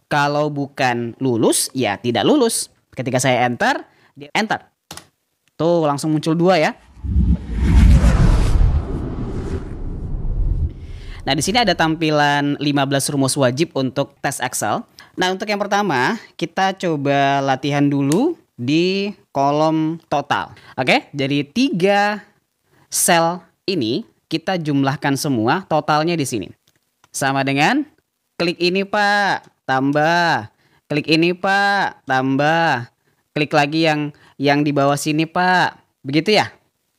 Kalau bukan lulus, ya tidak lulus. Ketika saya enter, dia enter. Tuh langsung muncul 2 ya. Nah, di sini ada tampilan 15 rumus wajib untuk tes Excel. Nah, untuk yang pertama, kita coba latihan dulu di kolom total. Oke, jadi 3 sel ini kita jumlahkan semua, totalnya di sini. Sama dengan klik ini, Pak, tambah. Klik ini, Pak, tambah. Klik lagi yang di bawah sini, Pak. Begitu ya?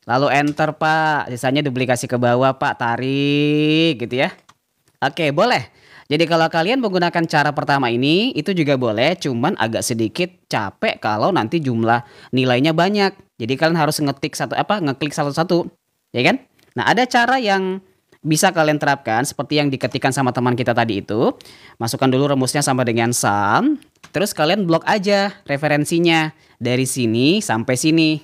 Lalu enter, Pak. Sisanya duplikasi ke bawah, Pak. Tarik gitu ya. Oke, boleh. Jadi kalau kalian menggunakan cara pertama ini, itu juga boleh. Cuman agak sedikit capek kalau nanti jumlah nilainya banyak. Jadi kalian harus ngeklik satu-satu. Ya kan? Nah, ada cara yang bisa kalian terapkan seperti yang diketikkan sama teman kita tadi itu. Masukkan dulu rumusnya sama dengan sum. Terus kalian blok aja referensinya. Dari sini sampai sini.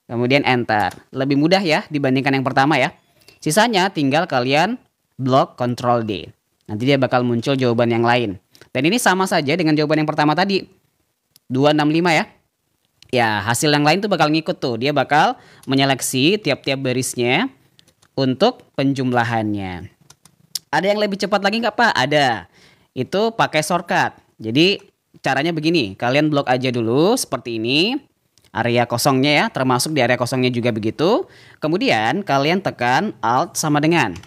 Kemudian enter. Lebih mudah ya dibandingkan yang pertama ya. Sisanya tinggal kalian blok Ctrl D. Nanti dia bakal muncul jawaban yang lain. Dan ini sama saja dengan jawaban yang pertama tadi. 265 ya. Ya, hasil yang lain tuh bakal ngikut tuh. Dia bakal menyeleksi tiap-tiap barisnya untuk penjumlahannya. Ada yang lebih cepat lagi nggak, Pak? Ada. Itu pakai shortcut. Jadi caranya begini. Kalian blok aja dulu seperti ini. Area kosongnya ya, termasuk di area kosongnya juga begitu. Kemudian kalian tekan Alt sama dengan.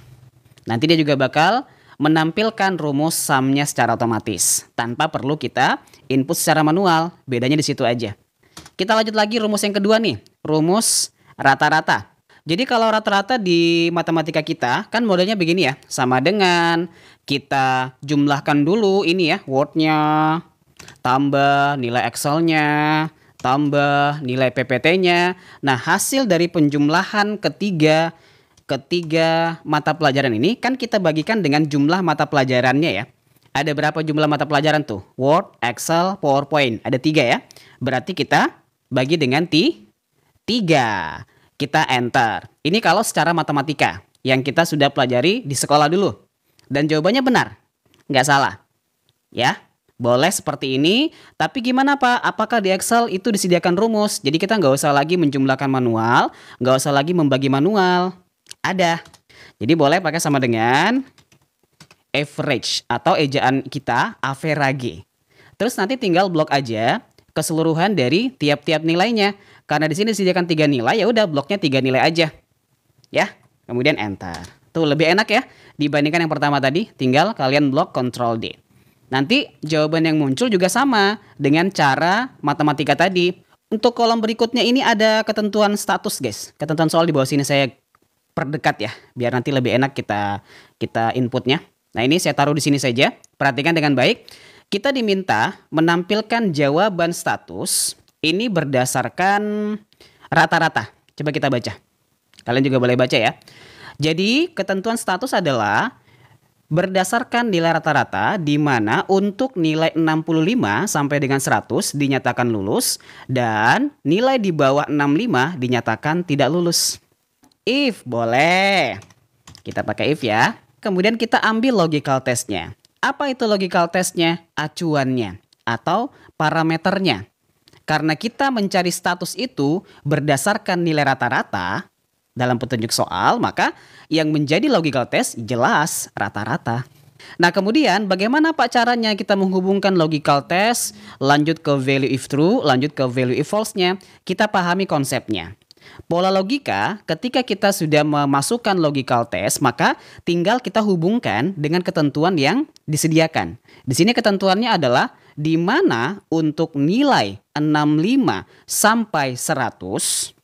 Nanti dia juga bakal menampilkan rumus sumnya secara otomatis. Tanpa perlu kita input secara manual. Bedanya di situ aja. Kita lanjut lagi rumus yang kedua nih. Rumus rata-rata. Jadi kalau rata-rata di matematika kita kan modelnya begini ya. Sama dengan kita jumlahkan dulu ini ya. Word-nya, tambah nilai Excel-nya, tambah nilai PPT-nya. Nah, hasil dari penjumlahan ketiga mata pelajaran ini kan kita bagikan dengan jumlah mata pelajarannya ya. Ada berapa jumlah mata pelajaran tuh? Word, Excel, PowerPoint. Ada 3 ya. Berarti kita bagi dengan 3. Kita enter. Ini kalau secara matematika yang kita sudah pelajari di sekolah dulu. Dan jawabannya benar. Nggak salah. Ya. Boleh seperti ini, tapi gimana Pak? Apakah di Excel itu disediakan rumus? Jadi kita nggak usah lagi menjumlahkan manual, nggak usah lagi membagi manual. Ada. Jadi boleh pakai sama dengan average atau ejaan kita average. Terus nanti tinggal blok aja keseluruhan dari tiap-tiap nilainya. Karena di sini disediakan 3 nilai, ya udah bloknya 3 nilai aja. Ya, kemudian enter. Tuh lebih enak ya dibandingkan yang pertama tadi. Tinggal kalian blok Ctrl D. Nanti jawaban yang muncul juga sama dengan cara matematika tadi. Untuk kolom berikutnya ini ada ketentuan status guys. Ketentuan soal di bawah sini saya perdekat ya. Biar nanti lebih enak kita inputnya. Nah ini saya taruh di sini saja. Perhatikan dengan baik. Kita diminta menampilkan jawaban status. Ini berdasarkan rata-rata. Coba kita baca. Kalian juga boleh baca ya. Jadi ketentuan status adalah berdasarkan nilai rata-rata di mana untuk nilai 65 sampai dengan 100 dinyatakan lulus dan nilai di bawah 65 dinyatakan tidak lulus. If boleh. Kita pakai if ya. Kemudian kita ambil logical testnya. Apa itu logical testnya? Acuannya atau parameternya. Karena kita mencari status itu berdasarkan nilai rata-rata dalam petunjuk soal, maka yang menjadi logical test jelas rata-rata. Nah kemudian bagaimana Pak caranya kita menghubungkan logical test, lanjut ke value if true, lanjut ke value if false-nya. Kita pahami konsepnya. Pola logika ketika kita sudah memasukkan logical test, maka tinggal kita hubungkan dengan ketentuan yang disediakan. Di sini ketentuannya adalah di mana untuk nilai 65 sampai 100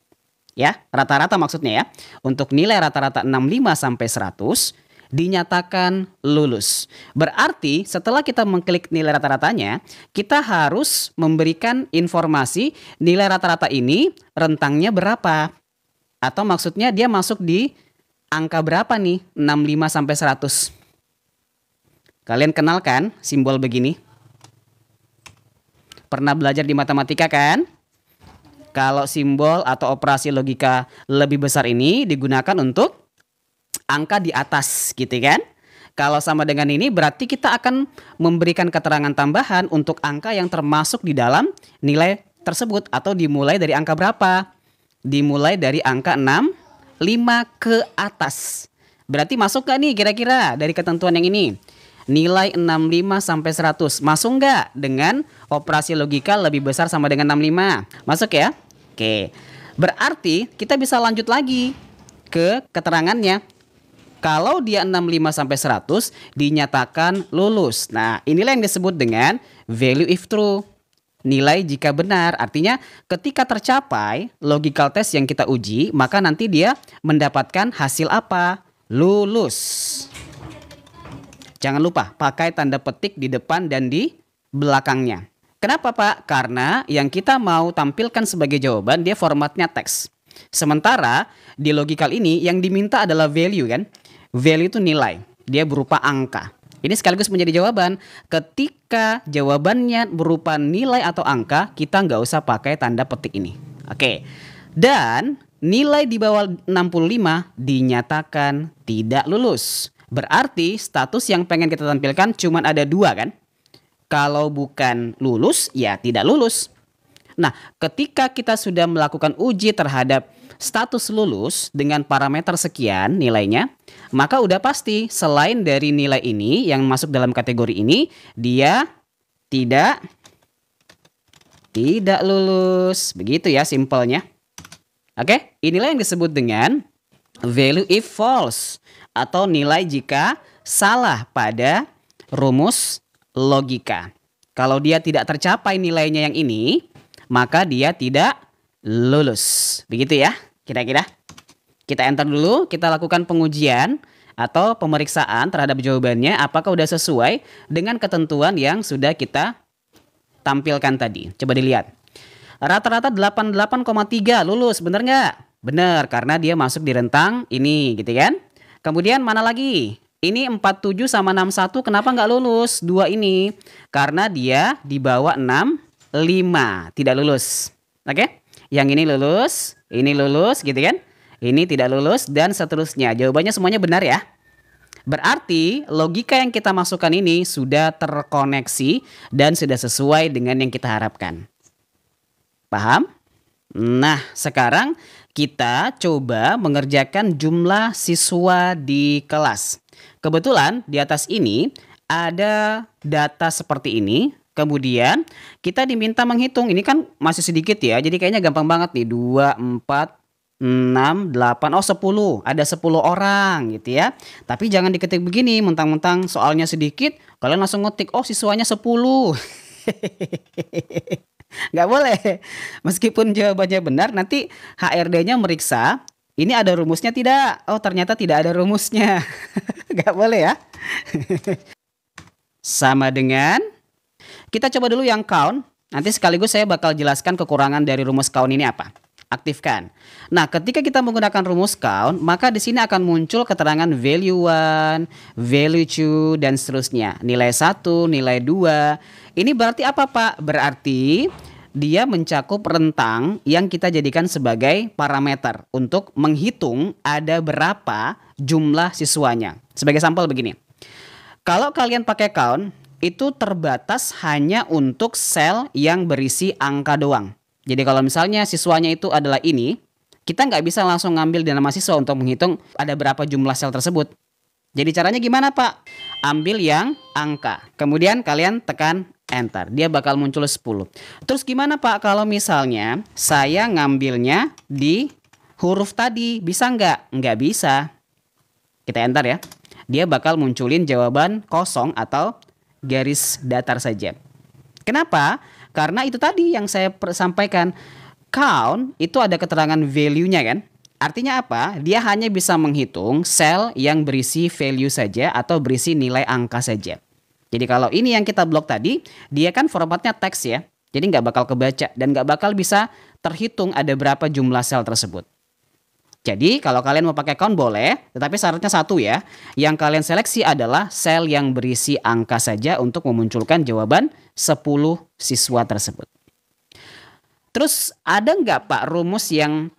ya, rata-rata maksudnya ya. Untuk nilai rata-rata 65 sampai 100 dinyatakan lulus. Berarti setelah kita mengklik nilai rata-ratanya, kita harus memberikan informasi nilai rata-rata ini rentangnya berapa. Atau maksudnya dia masuk di angka berapa nih? 65 sampai 100. Kalian kenal kan simbol begini? Pernah belajar di matematika kan? Kalau simbol atau operasi logika lebih besar ini digunakan untuk angka di atas gitu kan. Kalau sama dengan ini berarti kita akan memberikan keterangan tambahan untuk angka yang termasuk di dalam nilai tersebut atau dimulai dari angka berapa? Dimulai dari angka 6, 5 ke atas. Berarti masuk gak nih kira-kira dari ketentuan yang ini? Nilai 65 sampai 100 masuk nggak dengan operasi logika lebih besar sama dengan 65? Masuk ya? Oke. Berarti kita bisa lanjut lagi ke keterangannya. Kalau dia 65 sampai 100 dinyatakan lulus. Nah, inilah yang disebut dengan value if true. Nilai jika benar. Artinya ketika tercapai logical test yang kita uji, maka nanti dia mendapatkan hasil apa? Lulus. Jangan lupa pakai tanda petik di depan dan di belakangnya. Kenapa, Pak? Karena yang kita mau tampilkan sebagai jawaban dia formatnya teks. Sementara di logical ini yang diminta adalah value kan? Value itu nilai, dia berupa angka. Ini sekaligus menjadi jawaban. Ketika jawabannya berupa nilai atau angka, kita nggak usah pakai tanda petik ini. Oke. Dan nilai di bawah 65 dinyatakan tidak lulus. Berarti status yang pengen kita tampilkan cuma ada 2 kan? Kalau bukan lulus, ya tidak lulus. Nah, ketika kita sudah melakukan uji terhadap status lulus dengan parameter sekian nilainya, maka udah pasti selain dari nilai ini yang masuk dalam kategori ini, dia tidak lulus. Begitu ya simpelnya. Oke, inilah yang disebut dengan value if false atau nilai jika salah pada rumus logika. Kalau dia tidak tercapai nilainya yang ini, maka dia tidak lulus. Begitu ya kira-kira. Kita enter dulu, kita lakukan pengujian atau pemeriksaan terhadap jawabannya apakah udah sesuai dengan ketentuan yang sudah kita tampilkan tadi. Coba dilihat. Rata-rata 88,3 lulus, bener nggak? Bener, karena dia masuk di rentang ini gitu kan. Kemudian mana lagi? Ini 47 sama 61 kenapa nggak lulus? 2 ini. Karena dia di bawah 65, tidak lulus. Oke? Yang ini lulus gitu kan? Ini tidak lulus dan seterusnya. Jawabannya semuanya benar ya. Berarti logika yang kita masukkan ini sudah terkoneksi dan sudah sesuai dengan yang kita harapkan. Paham? Nah, sekarang kita coba mengerjakan jumlah siswa di kelas. Kebetulan di atas ini ada data seperti ini. Kemudian kita diminta menghitung. Ini kan masih sedikit ya. Jadi kayaknya gampang banget nih. 2, 4, 6, 8, 10. Ada 10 orang gitu ya. Tapi jangan diketik begini. Mentang-mentang soalnya sedikit. Kalian langsung ngetik. Oh siswanya 10. Nggak boleh. Meskipun jawabannya benar. Nanti HRD-nya meriksa. Ini ada rumusnya tidak? Oh ternyata tidak ada rumusnya. Nggak boleh ya. Sama dengan. Kita coba dulu yang count. Nanti sekaligus saya bakal jelaskan kekurangan dari rumus count ini apa. Aktifkan. Nah, ketika kita menggunakan rumus count, maka di sini akan muncul keterangan value 1, value 2 dan seterusnya. Nilai 1, nilai 2. Ini berarti apa, Pak? Berarti dia mencakup rentang yang kita jadikan sebagai parameter untuk menghitung ada berapa jumlah siswanya. Sebagai sampel begini. Kalau kalian pakai count, itu terbatas hanya untuk sel yang berisi angka doang. Jadi kalau misalnya siswanya itu adalah ini, kita nggak bisa langsung ngambil di nama siswa untuk menghitung ada berapa jumlah sel tersebut. Jadi caranya gimana Pak? Ambil yang angka, kemudian kalian tekan enter, dia bakal muncul 10. Terus gimana Pak kalau misalnya saya ngambilnya di huruf tadi, bisa nggak? Nggak bisa. Kita enter ya, dia bakal munculin jawaban kosong atau garis datar saja. Kenapa? Karena itu tadi yang saya sampaikan. Count itu ada keterangan value-nya kan? Artinya apa? Dia hanya bisa menghitung sel yang berisi value saja atau berisi nilai angka saja. Jadi kalau ini yang kita blok tadi, dia kan formatnya teks ya. Jadi nggak bakal kebaca dan nggak bakal bisa terhitung ada berapa jumlah sel tersebut. Jadi kalau kalian mau pakai count boleh, tetapi syaratnya satu ya. Yang kalian seleksi adalah sel yang berisi angka saja untuk memunculkan jawaban 10 siswa tersebut. Terus ada nggak Pak rumus yang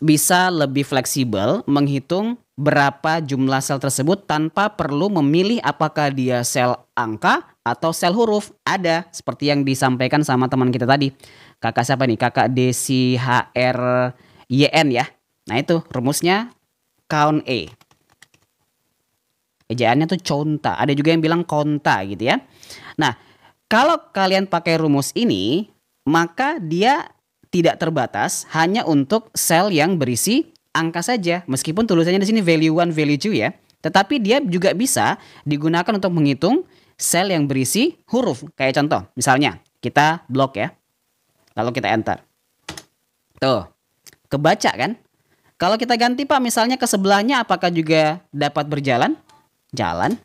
bisa lebih fleksibel menghitung berapa jumlah sel tersebut tanpa perlu memilih apakah dia sel angka atau sel huruf. Ada, seperti yang disampaikan sama teman kita tadi. Kakak siapa nih? Kakak Desi HRYN ya. Nah itu rumusnya count A. Ejaannya tuh conta. Ada juga yang bilang konta gitu ya. Nah, kalau kalian pakai rumus ini, maka dia tidak terbatas hanya untuk sel yang berisi angka saja, meskipun tulisannya di sini value 1, value 2 ya. Tetapi dia juga bisa digunakan untuk menghitung sel yang berisi huruf. Kayak contoh, misalnya kita blok ya. Lalu kita enter. Tuh, kebaca kan? Kalau kita ganti Pak misalnya ke sebelahnya, apakah juga dapat berjalan? Jalan.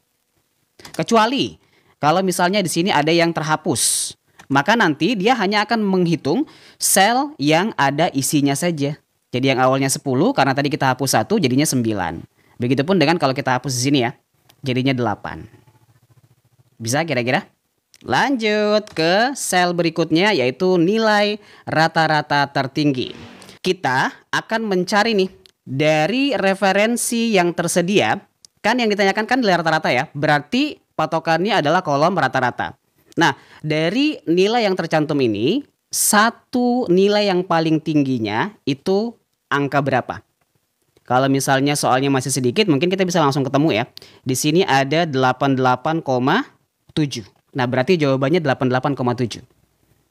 Kecuali kalau misalnya di sini ada yang terhapus, maka nanti dia hanya akan menghitung sel yang ada isinya saja. Jadi yang awalnya 10 karena tadi kita hapus 1 jadinya 9. Begitupun dengan kalau kita hapus di sini ya. Jadinya 8. Bisa kira-kira? Lanjut ke sel berikutnya yaitu nilai rata-rata tertinggi. Kita akan mencari nih dari referensi yang tersedia. Kan yang ditanyakan kan nilai rata-rata ya. Berarti patokannya adalah kolom rata-rata. Nah, dari nilai yang tercantum ini, satu nilai yang paling tingginya itu angka berapa? Kalau misalnya soalnya masih sedikit, mungkin kita bisa langsung ketemu ya. Di sini ada 88,7. Nah, berarti jawabannya 88,7.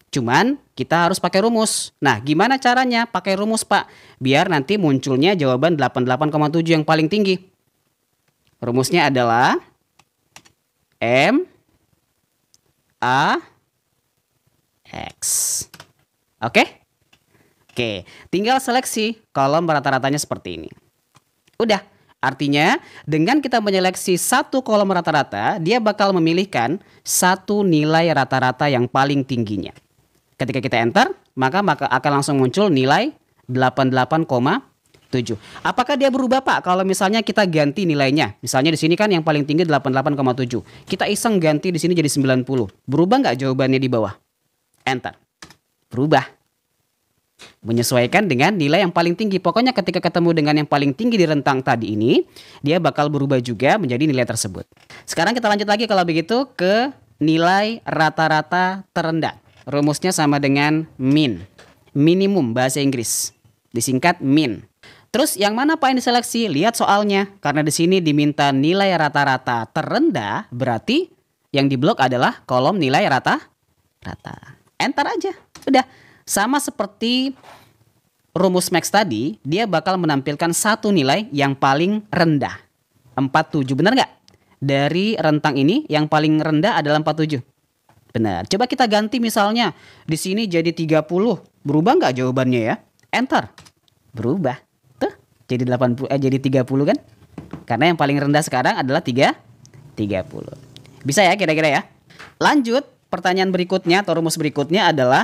Cuman kita harus pakai rumus. Nah, gimana caranya pakai rumus, Pak? Biar nanti munculnya jawaban 88,7 yang paling tinggi. Rumusnya adalah M A X. Oke? Oke, tinggal seleksi kolom rata-ratanya seperti ini. Udah, artinya dengan kita menyeleksi satu kolom rata-rata, dia bakal memilihkan satu nilai rata-rata yang paling tingginya. Ketika kita enter, maka akan langsung muncul nilai 88,7. Apakah dia berubah Pak kalau misalnya kita ganti nilainya? Misalnya di sini kan yang paling tinggi 88,7. Kita iseng ganti di sini jadi 90. Berubah nggak jawabannya di bawah? Enter. Berubah. Menyesuaikan dengan nilai yang paling tinggi. Pokoknya ketika ketemu dengan yang paling tinggi di rentang tadi ini, dia bakal berubah juga menjadi nilai tersebut. Sekarang kita lanjut lagi kalau begitu ke nilai rata-rata terendah. Rumusnya sama dengan min. Minimum bahasa Inggris. Disingkat min. Terus yang mana Pak yang diseleksi? Lihat soalnya. Karena di sini diminta nilai rata-rata terendah, berarti yang diblok adalah kolom nilai rata-rata. Enter aja. Udah. Sama seperti rumus max tadi, dia bakal menampilkan satu nilai yang paling rendah. 47, benar nggak? Dari rentang ini yang paling rendah adalah 47. Benar. Coba kita ganti misalnya. Di sini jadi 30. Berubah nggak jawabannya ya? Enter. Berubah. Tuh, jadi 30 kan? Karena yang paling rendah sekarang adalah 30. Bisa ya kira-kira ya? Lanjut, pertanyaan berikutnya atau rumus berikutnya adalah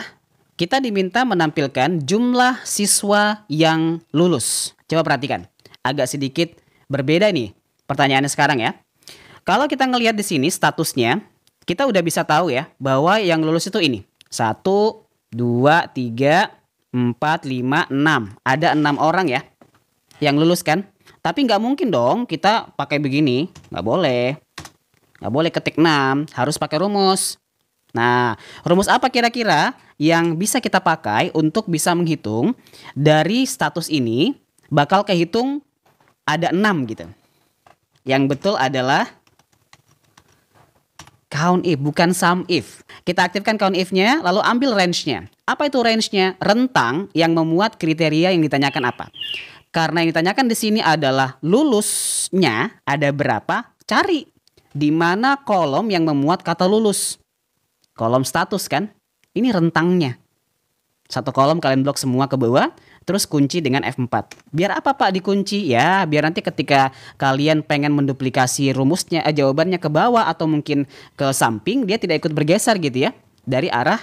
kita diminta menampilkan jumlah siswa yang lulus. Coba perhatikan. Agak sedikit berbeda nih pertanyaannya sekarang ya. Kalau kita ngelihat di sini statusnya, kita udah bisa tahu ya bahwa yang lulus itu ini. 1, 2, 3, 4, 5, 6. Ada 6 orang ya yang lulus kan. Tapi nggak mungkin dong kita pakai begini. Nggak boleh. Nggak boleh ketik 6. Harus pakai rumus. Nah, rumus apa kira-kira yang bisa kita pakai untuk bisa menghitung dari status ini bakal kehitung ada 6 gitu. Yang betul adalah count if, bukan sum if. Kita aktifkan count if-nya, lalu ambil range-nya. Apa itu range-nya? Rentang yang memuat kriteria yang ditanyakan apa. Karena yang ditanyakan di sini adalah lulusnya ada berapa, cari di mana kolom yang memuat kata lulus. Kolom status kan, ini rentangnya. Satu kolom kalian blok semua ke bawah, terus kunci dengan F4. Biar apa Pak dikunci? Ya, biar nanti ketika kalian pengen menduplikasi rumusnya, jawabannya ke bawah atau mungkin ke samping, dia tidak ikut bergeser gitu ya, dari arah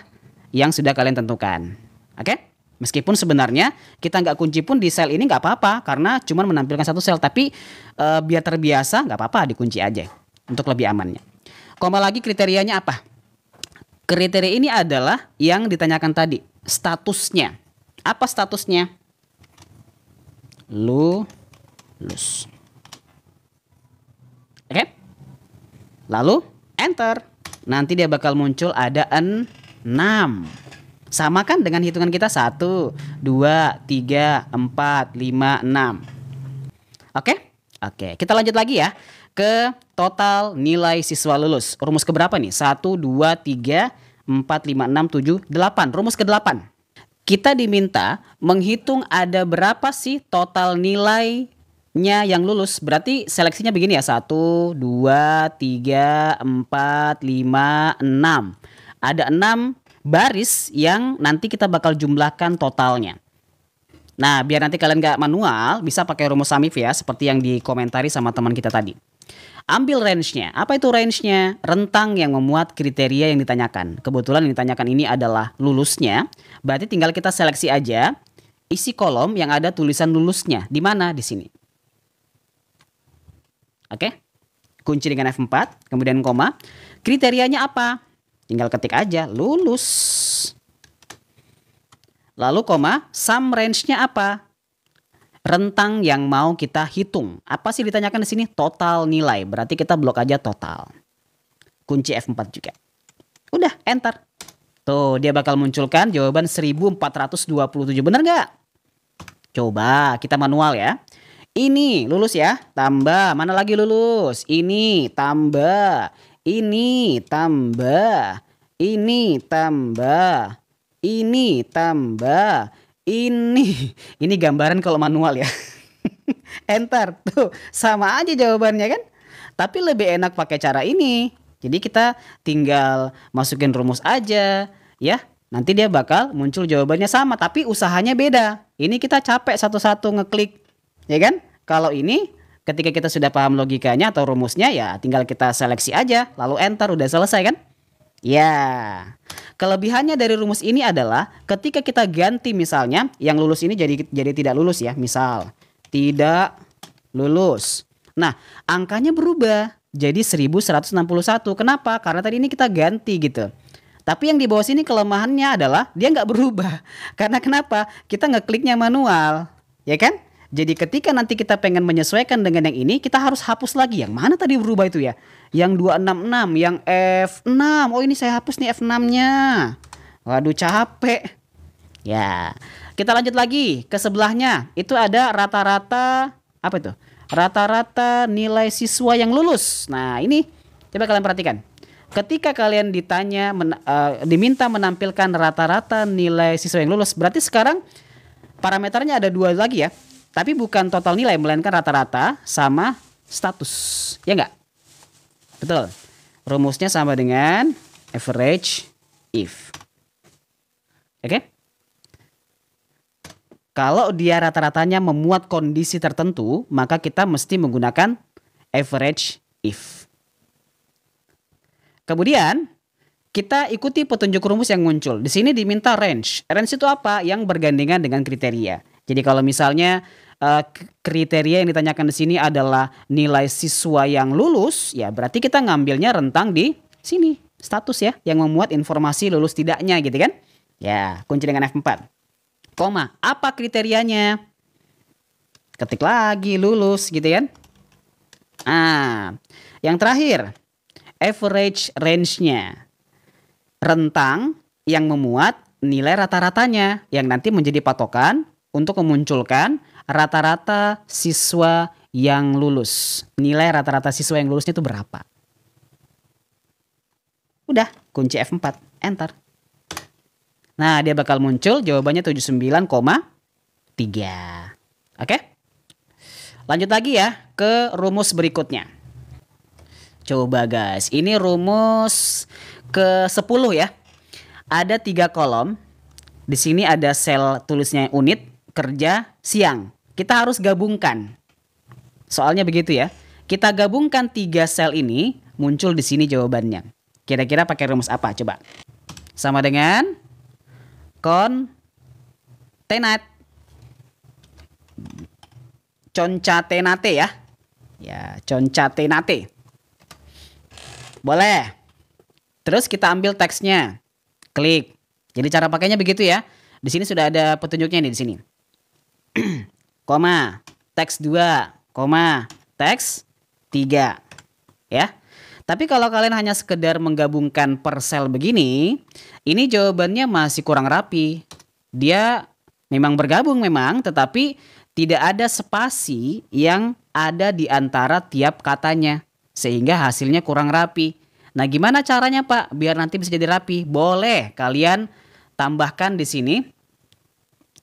yang sudah kalian tentukan. Oke? Meskipun sebenarnya kita nggak kunci pun di sel ini nggak apa-apa, karena cuma menampilkan satu sel. Tapi biar terbiasa nggak apa-apa dikunci aja, untuk lebih amannya. Koma lagi kriterianya apa? Kriteria ini adalah yang ditanyakan tadi, statusnya. Apa statusnya? Lulus. Lalu enter. Nanti dia bakal muncul ada 6. Sama kan dengan hitungan kita 1, 2, 3, 4, 5, 6. Oke? Oke, kita lanjut lagi ya ke total nilai siswa lulus. Rumus keberapa nih? 1, 2, 3, 4, 5, 6, 7, 8. Rumus ke-8. Kita diminta menghitung ada berapa sih total nilainya yang lulus. Berarti seleksinya begini ya. 1, 2, 3, 4, 5, 6. Ada 6 baris yang nanti kita bakal jumlahkan totalnya. Nah, biar nanti kalian gak manual, bisa pakai rumus Samif ya. Seperti yang dikomentari sama teman kita tadi. Ambil range-nya. Apa itu range-nya? Rentang yang memuat kriteria yang ditanyakan. Kebetulan yang ditanyakan ini adalah lulusnya. Berarti tinggal kita seleksi aja isi kolom yang ada tulisan lulusnya. Di mana? Di sini. Oke. Kunci dengan F4, kemudian koma. Kriterianya apa? Tinggal ketik aja lulus. Lalu koma, sum range-nya apa? Rentang yang mau kita hitung. Apa sih ditanyakan di sini? Total nilai. Berarti kita blok aja total. Kunci F4 juga. Udah, enter. Tuh, dia bakal munculkan jawaban 1427. Bener nggak? Coba kita manual ya. Ini lulus ya. Tambah. Mana lagi lulus? Ini tambah. Ini tambah. Ini tambah. Ini tambah. Ini gambaran kalau manual ya. Enter. Tuh, sama aja jawabannya kan? Tapi lebih enak pakai cara ini. Jadi kita tinggal masukin rumus aja ya. Nanti dia bakal muncul jawabannya sama tapi usahanya beda. Ini kita capek satu-satu ngeklik. Ya kan? Kalau ini ketika kita sudah paham logikanya atau rumusnya ya tinggal kita seleksi aja lalu enter, udah selesai kan? Ya. Kelebihannya dari rumus ini adalah ketika kita ganti misalnya yang lulus ini jadi tidak lulus ya. Misal tidak lulus. Nah, angkanya berubah jadi 1161. Kenapa? Karena tadi ini kita ganti gitu. Tapi yang di bawah sini kelemahannya adalah dia nggak berubah. Karena kenapa? Kita ngekliknya manual. Ya kan? Jadi ketika nanti kita pengen menyesuaikan dengan yang ini, kita harus hapus lagi. Yang mana tadi berubah itu ya? Yang 266, yang F6. Oh ini saya hapus nih F6-nya. Waduh capek. Ya, kita lanjut lagi ke sebelahnya. Itu ada rata-rata, apa itu? Rata-rata nilai siswa yang lulus. Nah ini, coba kalian perhatikan. Ketika kalian diminta menampilkan rata-rata nilai siswa yang lulus, berarti sekarang parameternya ada 2 lagi ya. Tapi bukan total nilai, melainkan rata-rata sama status. Ya enggak? Betul. Rumusnya sama dengan average if. Oke? Kalau dia rata-ratanya memuat kondisi tertentu, maka kita mesti menggunakan average if. Kemudian, kita ikuti petunjuk rumus yang muncul. Di sini diminta range. Range itu apa? Yang bergandengan dengan kriteria. Jadi kalau misalnya kriteria yang ditanyakan di sini adalah nilai siswa yang lulus, ya berarti kita ngambilnya rentang di sini, status ya, yang memuat informasi lulus tidaknya gitu kan. Ya, kunci dengan F4. Koma, apa kriterianya? Ketik lagi lulus gitu kan. Ah, yang terakhir, average range-nya. Rentang yang memuat nilai rata-ratanya yang nanti menjadi patokan untuk memunculkan rata-rata siswa yang lulus. Nilai rata-rata siswa yang lulusnya itu berapa? Udah, kunci F4, enter. Nah, dia bakal muncul jawabannya 79,3. Oke? Lanjut lagi ya ke rumus berikutnya. Coba guys, ini rumus ke-10 ya. Ada 3 kolom. Di sini ada sel tulisnya unit, kerja, siang. Kita harus gabungkan. Soalnya begitu ya. Kita gabungkan 3 sel ini, muncul di sini jawabannya. Kira-kira pakai rumus apa? Coba. Sama dengan kontenat. Concatenate ya. Ya, concatenate. Boleh. Terus kita ambil teksnya. Klik. Jadi cara pakainya begitu ya. Di sini sudah ada petunjuknya nih di sini. Koma, teks 2, koma, teks 3. Ya. Tapi kalau kalian hanya sekedar menggabungkan per sel begini, ini jawabannya masih kurang rapi. Dia memang bergabung memang, tetapi tidak ada spasi yang ada di antara tiap katanya. Sehingga hasilnya kurang rapi. Nah, gimana caranya Pak biar nanti bisa jadi rapi? Boleh kalian tambahkan di sini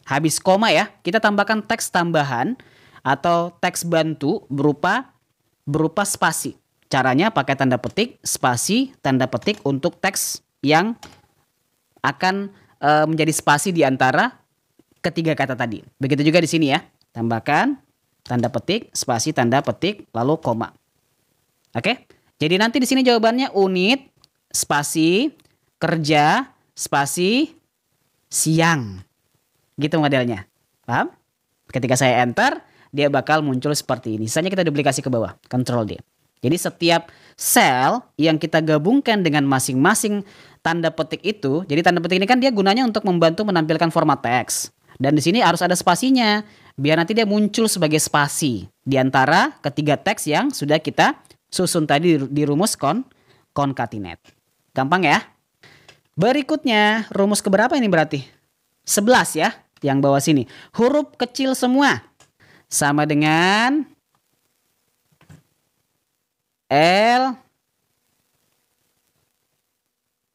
habis koma ya, kita tambahkan teks tambahan atau teks bantu berupa spasi. Caranya pakai tanda petik, spasi, tanda petik untuk teks yang akan menjadi spasi di antara ketiga kata tadi. Begitu juga di sini ya. Tambahkan tanda petik, spasi, tanda petik, lalu koma. Oke? Jadi nanti di sini jawabannya unit, spasi, kerja, spasi, siang. Gitu modelnya. Paham? Ketika saya enter, dia bakal muncul seperti ini. Sisanya kita duplikasi ke bawah. Ctrl D. Jadi setiap sel yang kita gabungkan dengan masing-masing tanda petik itu, jadi tanda petik ini kan dia gunanya untuk membantu menampilkan format teks. Dan di sini harus ada spasinya, biar nanti dia muncul sebagai spasi di antara ketiga teks yang sudah kita susun tadi di rumus concatenate. Gampang ya? Berikutnya, rumus keberapa ini berarti? 11 ya, yang bawah sini. Huruf kecil semua. Sama dengan L,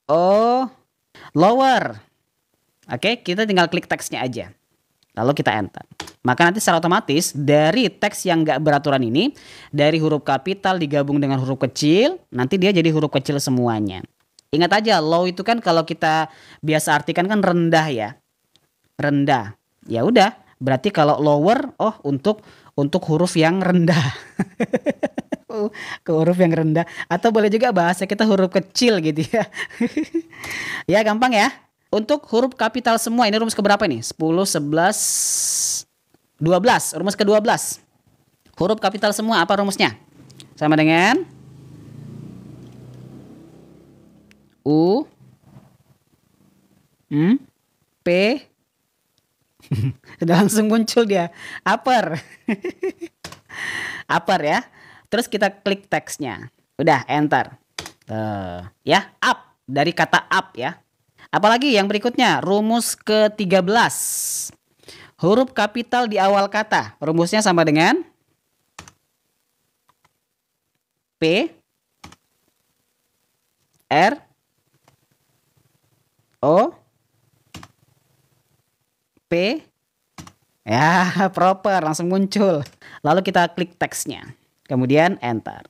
O, lower. Oke, kita tinggal klik teksnya aja. Lalu kita enter. Maka nanti secara otomatis dari teks yang nggak beraturan ini, dari huruf kapital digabung dengan huruf kecil, nanti dia jadi huruf kecil semuanya. Ingat aja, low itu kan kalau kita biasa artikan kan rendah ya. Rendah. Ya udah, berarti kalau lower, oh untuk huruf yang rendah. Ke huruf yang rendah. Atau boleh juga bahasa kita huruf kecil gitu ya. Ya gampang ya. Untuk huruf kapital semua, ini rumus keberapa nih? 10, 11, 12. Rumus ke-12. Huruf kapital semua apa rumusnya? Sama dengan U, P. Sudah langsung muncul dia. Upper. Upper ya. Terus kita klik teksnya. Udah enter. Ya, up. Dari kata up ya. Apalagi yang berikutnya, rumus ke-13. Huruf kapital di awal kata. Rumusnya sama dengan P, R, O, P. Ya, proper. Langsung muncul. Lalu kita klik teksnya. Kemudian enter.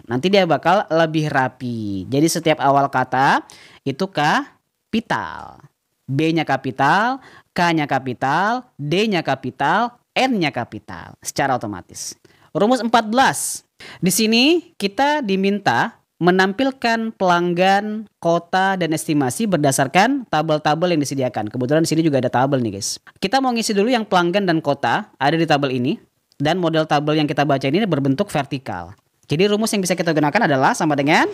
Nanti dia bakal lebih rapi. Jadi setiap awal kata itu kapital. B-nya kapital, K-nya kapital, D-nya kapital, N-nya kapital. Secara otomatis. Rumus 14. Di sini kita diminta menampilkan pelanggan, kota, dan estimasi berdasarkan tabel-tabel yang disediakan. Kebetulan di sini juga ada tabel nih guys. Kita mau ngisi dulu yang pelanggan dan kota ada di tabel ini. Dan model tabel yang kita baca ini berbentuk vertikal. Jadi rumus yang bisa kita gunakan adalah sama dengan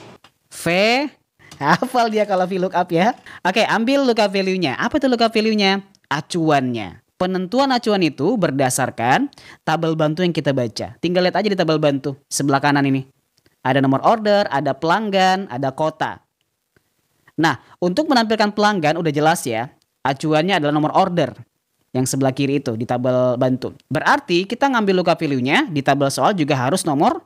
V. Hafal dia kalau VLOOKUP ya. Oke, ambil lookup value-nya. Apa itu lookup value-nya? Acuannya. Penentuan acuan itu berdasarkan tabel bantu yang kita baca. Tinggal lihat aja di tabel bantu sebelah kanan ini. Ada nomor order, ada pelanggan, ada kota. Nah, untuk menampilkan pelanggan udah jelas ya. Acuannya adalah nomor order. Yang sebelah kiri itu di tabel bantu. Berarti kita ngambil lookup value-nya di tabel soal juga harus nomor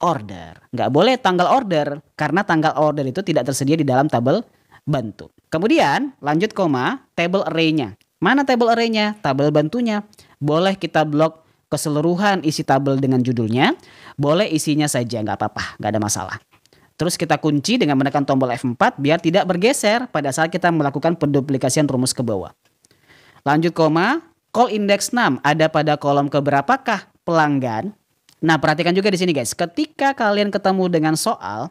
order. Nggak boleh tanggal order. Karena tanggal order itu tidak tersedia di dalam tabel bantu. Kemudian lanjut koma, table array-nya. Mana table array-nya? Tabel bantunya. Boleh kita blok keseluruhan isi tabel dengan judulnya. Boleh isinya saja, nggak apa-apa. Nggak ada masalah. Terus kita kunci dengan menekan tombol F4 biar tidak bergeser pada saat kita melakukan penduplikasian rumus ke bawah. Lanjut koma, call index 6 ada pada kolom keberapakah pelanggan? Nah, perhatikan juga di sini guys. Ketika kalian ketemu dengan soal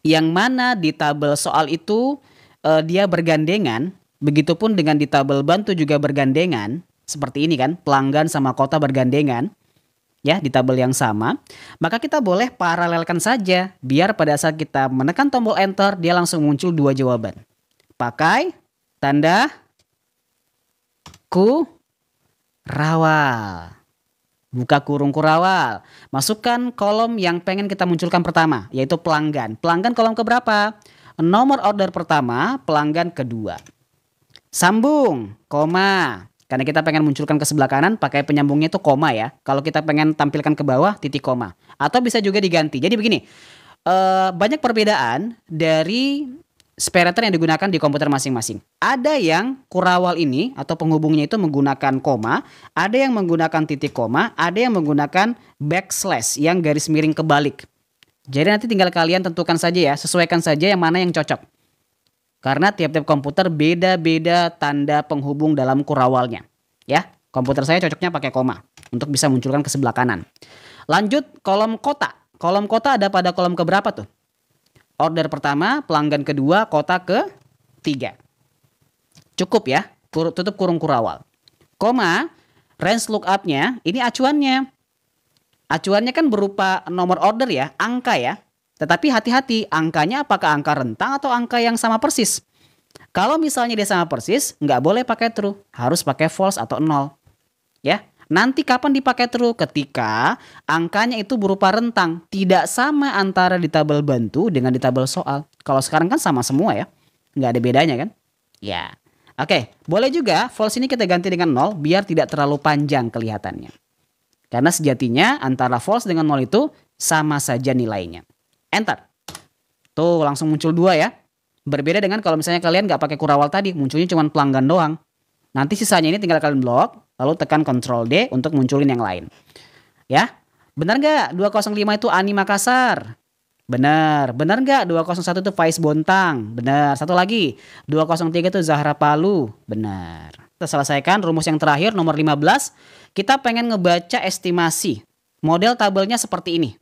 yang mana di tabel soal itu dia bergandengan, begitupun dengan di tabel bantu juga bergandengan, seperti ini kan, pelanggan sama kota bergandengan, ya di tabel yang sama, maka kita boleh paralelkan saja biar pada saat kita menekan tombol enter dia langsung muncul dua jawaban. Pakai tanda kurawal. Buka kurung kurawal. Masukkan kolom yang pengen kita munculkan pertama, yaitu pelanggan. Pelanggan kolom keberapa? Nomor order pertama, pelanggan kedua. Sambung, koma. Karena kita pengen munculkan ke sebelah kanan, pakai penyambungnya itu koma ya. Kalau kita pengen tampilkan ke bawah, titik koma. Atau bisa juga diganti. Jadi begini, banyak perbedaan dari separator yang digunakan di komputer masing-masing. Ada yang kurawal ini atau penghubungnya itu menggunakan koma, ada yang menggunakan titik koma, ada yang menggunakan backslash yang garis miring kebalik. Jadi nanti tinggal kalian tentukan saja ya, sesuaikan saja yang mana yang cocok. Karena tiap-tiap komputer beda-beda tanda penghubung dalam kurawalnya. Ya, komputer saya cocoknya pakai koma untuk bisa munculkan ke sebelah kanan. Lanjut kolom kota. Kolom kota ada pada kolom keberapa tuh? Order pertama, pelanggan kedua, kota ketiga. Cukup ya, tutup kurung kurawal. Koma, range lookup-nya, ini acuannya. Acuannya kan berupa nomor order ya, angka ya. Tetapi hati-hati, angkanya apakah angka rentang atau angka yang sama persis? Kalau misalnya dia sama persis, nggak boleh pakai true. Harus pakai false atau 0. Ya. Nanti kapan dipakai true? Ketika angkanya itu berupa rentang. Tidak sama antara di tabel bantu dengan di tabel soal. Kalau sekarang kan sama semua ya. Nggak ada bedanya kan? Ya. Oke, boleh juga false ini kita ganti dengan 0 biar tidak terlalu panjang kelihatannya. Karena sejatinya antara false dengan 0 itu sama saja nilainya. Enter. Tuh langsung muncul 2 ya. Berbeda dengan kalau misalnya kalian nggak pakai kurawal tadi. Munculnya cuma pelanggan doang. Nanti sisanya ini tinggal kalian blok. Lalu tekan Ctrl D untuk munculin yang lain. Ya, benar nggak 205 itu Ani Makassar? Benar. Benar nggak 201 itu Faiz Bontang? Benar. Satu lagi, 203 itu Zahra Palu? Benar. Kita selesaikan rumus yang terakhir nomor 15. Kita pengen ngebaca estimasi. Model tabelnya seperti ini.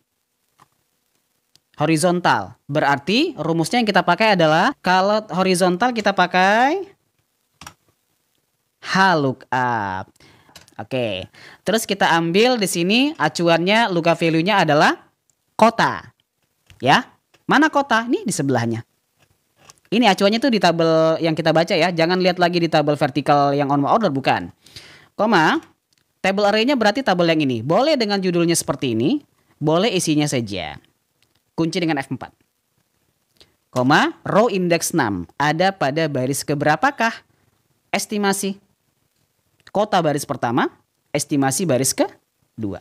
Horizontal. Berarti rumusnya yang kita pakai adalah kalau horizontal kita pakai HLOOKUP. Oke. Terus kita ambil di sini acuannya lookup value-nya adalah kota. Ya. Mana kota? Ini di sebelahnya. Ini acuannya tuh di tabel yang kita baca ya. Jangan lihat lagi di tabel vertikal yang on order, bukan. Koma. Table array-nya berarti tabel yang ini. Boleh dengan judulnya seperti ini. Boleh isinya saja. Kunci dengan F4. Koma. Row index 6. Ada pada baris keberapakah? Estimasi. Kota baris pertama, estimasi baris kedua.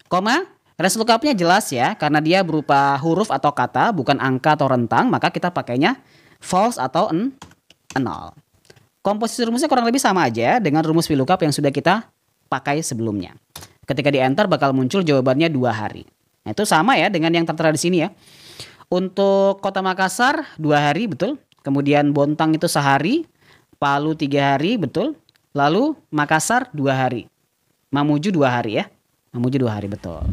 Koma, range lookup-nya jelas ya, karena dia berupa huruf atau kata, bukan angka atau rentang, maka kita pakainya false atau 0. Komposisi rumusnya kurang lebih sama aja dengan rumus VLOOKUP yang sudah kita pakai sebelumnya. Ketika di enter bakal muncul jawabannya 2 hari. Nah, itu sama ya dengan yang tertera di sini ya. Untuk Kota Makassar 2 hari, betul. Kemudian Bontang itu sehari, Palu 3 hari, betul. Lalu Makassar 2 hari. Mamuju 2 hari ya. Mamuju 2 hari, betul.